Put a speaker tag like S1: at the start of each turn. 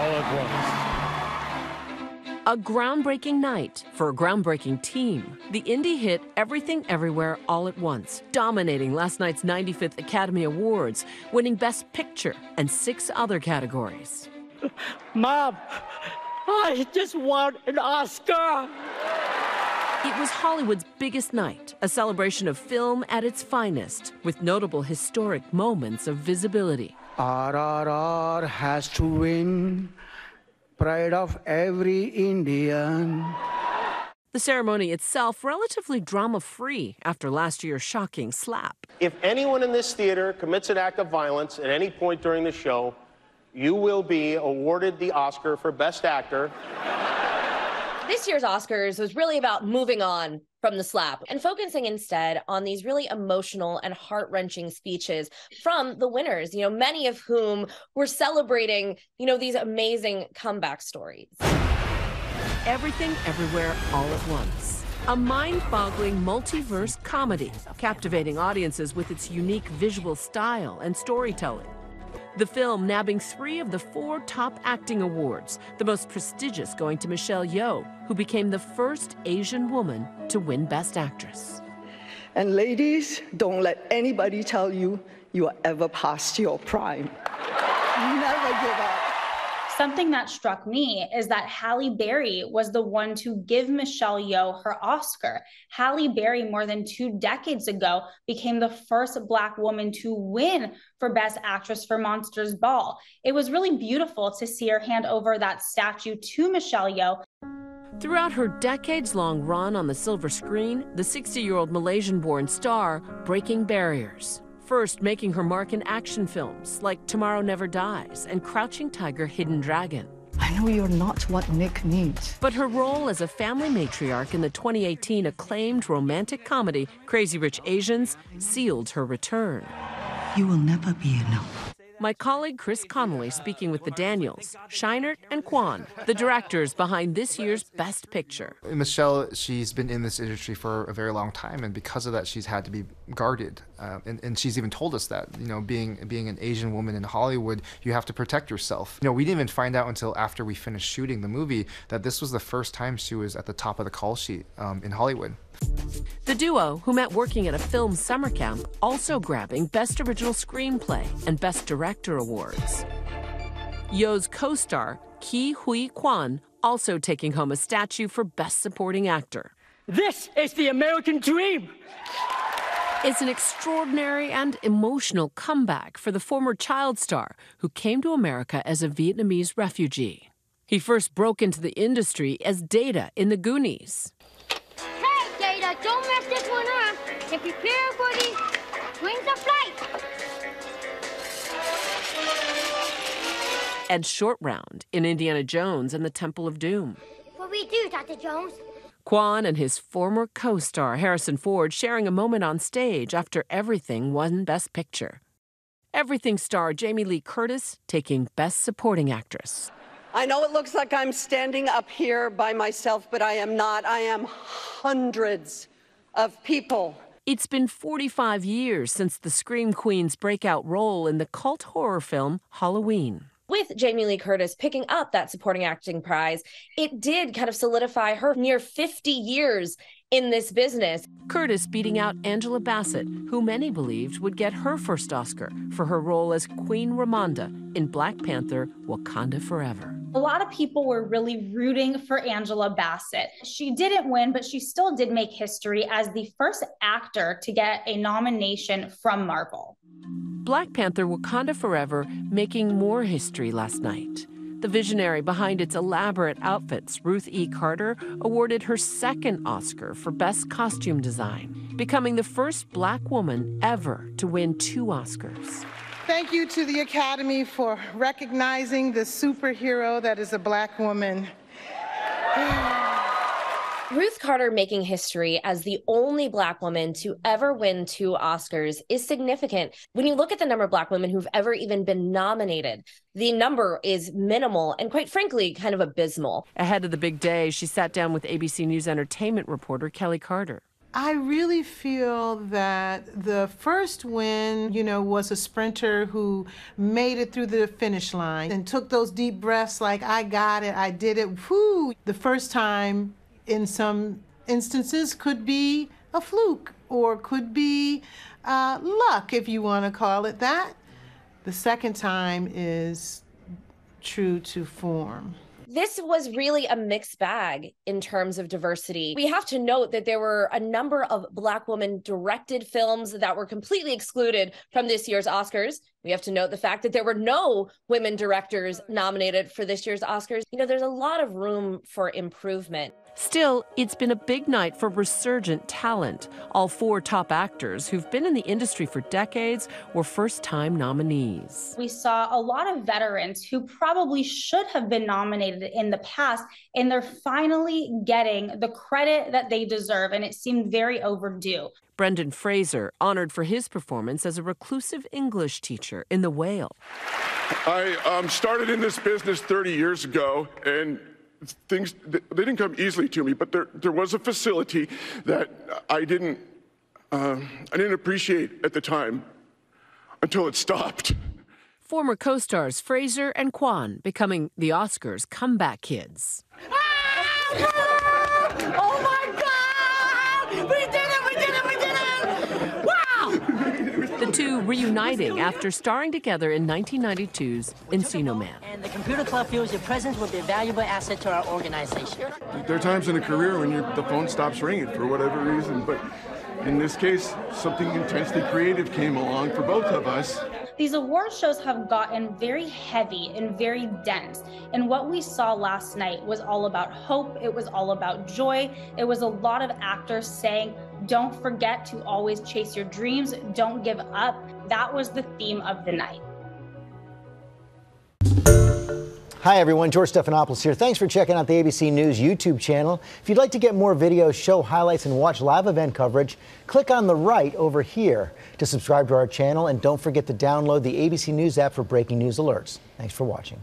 S1: all at once.
S2: A groundbreaking night for a groundbreaking team. The indie hit Everything Everywhere All at Once, dominating last night's 95th Academy Awards, winning Best Picture and 6 other categories.
S3: Mom, I just won an Oscar!
S2: It was Hollywood's biggest night, a celebration of film at its finest, with notable historic moments of visibility.
S4: RRR has to win. Pride of every Indian.
S2: The ceremony itself relatively drama-free after last year's shocking slap.
S5: If anyone in this theater commits an act of violence at any point during the show, you will be awarded the Oscar for Best Actor.
S6: This year's Oscars was really about moving on from the slap and focusing instead on these really emotional and heart-wrenching speeches from the winners, many of whom were celebrating, these amazing comeback stories.
S2: Everything Everywhere All at Once. A mind-boggling multiverse comedy, captivating audiences with its unique visual style and storytelling. The film nabbing 3 of the 4 top acting awards, the most prestigious going to Michelle Yeoh, who became the first Asian woman to win Best Actress.
S7: And ladies, don't let anybody tell you you are ever past your prime. Never give up.
S8: Something that struck me is that Halle Berry was the one to give Michelle Yeoh her Oscar. Halle Berry, more than 2 decades ago, became the first Black woman to win for Best Actress for Monsters Ball. It was really beautiful to see her hand over that statue to Michelle Yeoh.
S2: Throughout her decades-long run on the silver screen, the 60-year-old Malaysian-born star breaking barriers. First making her mark in action films like Tomorrow Never Dies and Crouching Tiger, Hidden Dragon.
S7: I know you're not what Nick needs.
S2: But her role as a family matriarch in the 2018 acclaimed romantic comedy Crazy Rich Asians sealed her return.
S7: You will never be enough.
S2: My colleague Chris Connolly speaking with the Daniels, Scheinert and Kwan, the directors behind this year's Best Picture.
S9: Michelle, she's been in this industry for a very long time, and because of that, she's had to be guarded. And she's even told us that, being an Asian woman in Hollywood, you have to protect yourself. We didn't even find out until after we finished shooting the movie that this was the first time she was at the top of the call sheet in Hollywood.
S2: The duo, who met working at a film summer camp, also grabbing Best Original Screenplay and Best Director awards. Yeoh's co-star, Ki Hui Kwan, also taking home a statue for Best Supporting Actor.
S3: This is the American dream!
S2: It's an extraordinary and emotional comeback for the former child star who came to America as a Vietnamese refugee. He first broke into the industry as Data in The Goonies.
S10: Data, don't mess this one up and prepare for the wings of flight.
S2: And Short Round in Indiana Jones and the Temple of Doom.
S10: What we do, Dr. Jones?
S2: Kwan and his former co-star Harrison Ford sharing a moment on stage after Everything won Best Picture. Everything star Jamie Lee Curtis taking Best Supporting Actress.
S7: I know it looks like I'm standing up here by myself, but I am not. I am hundreds of people.
S2: It's been 45 years since the Scream Queen's breakout role in the cult horror film Halloween.
S6: With Jamie Lee Curtis picking up that supporting acting prize, it did kind of solidify her near 50 years in this business.
S2: Curtis beating out Angela Bassett, who many believed would get her first Oscar for her role as Queen Ramonda in Black Panther: Wakanda Forever.
S8: A lot of people were really rooting for Angela Bassett. She didn't win, but she still did make history as the first actor to get a nomination from Marvel.
S2: Black Panther: Wakanda Forever making more history last night. The visionary behind its elaborate outfits, Ruth E. Carter, awarded her second Oscar for Best Costume Design, becoming the first Black woman ever to win 2 Oscars.
S11: Thank you to the Academy for recognizing the superhero that is a Black woman.
S6: Ruth Carter making history as the only Black woman to ever win 2 Oscars is significant. When you look at the number of Black women who've ever even been nominated, the number is minimal and, quite frankly, kind of abysmal.
S2: Ahead of the big day, she sat down with ABC News entertainment reporter Kelly Carter.
S11: I really feel that the first win, was a sprinter who made it through the finish line and took those deep breaths like, I got it, I did it, whoo. The first time, in some instances, could be a fluke or could be luck, if you want to call it that. The second time is true to form.
S6: This was really a mixed bag in terms of diversity. We have to note that there were a number of Black women directed films that were completely excluded from this year's Oscars. We have to note the fact that there were no women directors nominated for this year's Oscars. There's a lot of room for improvement.
S2: Still, it's been a big night for resurgent talent. All 4 top actors who've been in the industry for decades were first-time nominees.
S8: We saw a lot of veterans who probably should have been nominated in the past, and they're finally getting the credit that they deserve, and it seemed very overdue.
S2: Brendan Fraser, honored for his performance as a reclusive English teacher in The Whale.
S1: I started in this business 30 years ago, and things, they didn't come easily to me, but there was a facility that I didn't appreciate at the time until it stopped.
S2: Former co-stars Fraser and Kwan becoming the Oscars' comeback kids.
S10: Oh my God! We did it! We did it! We did it! Wow!
S2: The two reuniting after starring together in 1992's Encino Man.
S3: And the computer club feels your presence will be a valuable asset to our organization.
S1: There are times in a career when the phone stops ringing for whatever reason, but in this case, something intensely creative came along for both of us.
S8: These award shows have gotten very heavy and very dense. And what we saw last night was all about hope. It was all about joy. It was a lot of actors saying, don't forget to always chase your dreams. Don't give up. That was the theme of the night.
S12: Hi everyone, George Stephanopoulos here. Thanks for checking out the ABC News YouTube channel. If you'd like to get more videos, show highlights, and watch live event coverage, click on the right over here to subscribe to our channel, and don't forget to download the ABC News app for breaking news alerts. Thanks for watching.